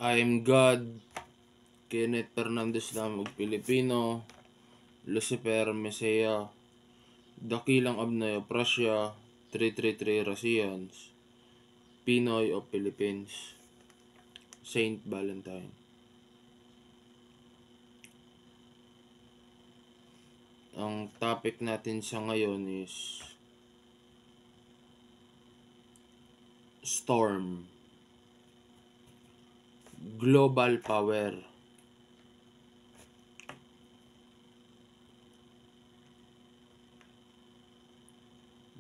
I am God, Kenneth Fernandez Lamog Pilipino, Lucifer Mesea, Dakilang Abnoy of Russia, 333 Russians, Pinoy of Philippines, Saint Valentine. Ang topic natin sa ngayon is Storm, Global Power.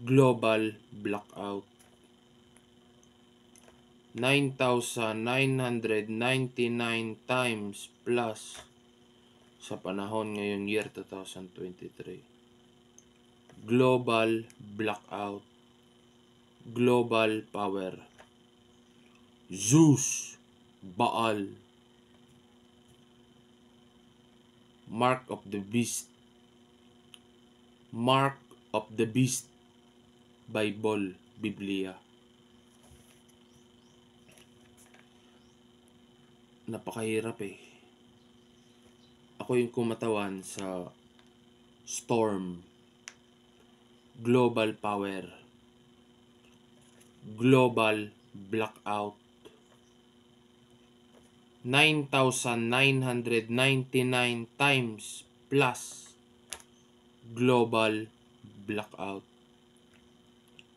Global Blackout. 9,999 times plus sa panahon ngayong year 2023. Global Blackout. Global Power. Zeus, Baal, Mark of the Beast. Mark of the Beast. Bible, Biblia. Napakahirap eh. Ako yung kumatawan sa Storm, Global Power, Global Blackout. 9,999 times plus Global Blackout.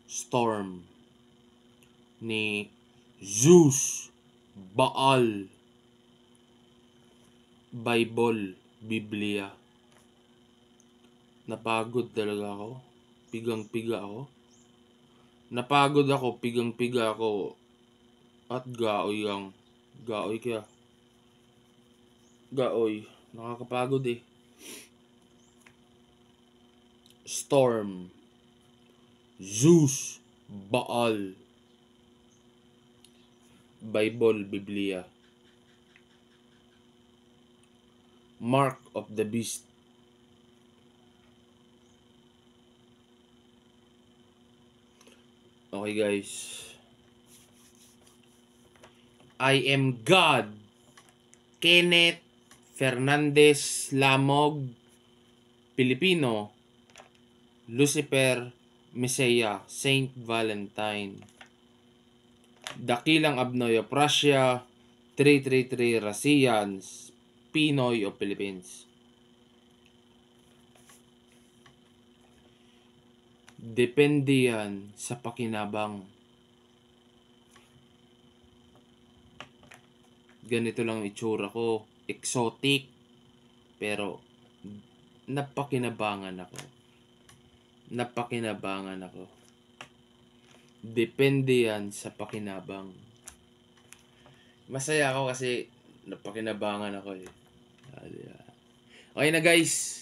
Storm ni Zeus, Baal, Bible, Biblia. Napagod talaga ako. Pigang-piga ako. Napagod ako, pigang-piga ako. At gaoy ang gaoy kaya. Gaoy. Nakakapagod eh. Storm, Zeus, Baal, Bible, Biblia. Mark of the Beast. Okay guys. I am God, Kenneth Fernandez Lamog Pilipino, Lucifer Mesea, Saint Valentine, Dakilang Abnoy of Russia, 333 Russians, Pinoy of Philippines. Depende yan sa pakinabang. Ganito lang itsura ko. Exotic. Pero napakinabangan ako. Napakinabangan ako. Depende yan sa pakinabang. Masaya ako kasi napakinabangan ako eh. Okay na guys.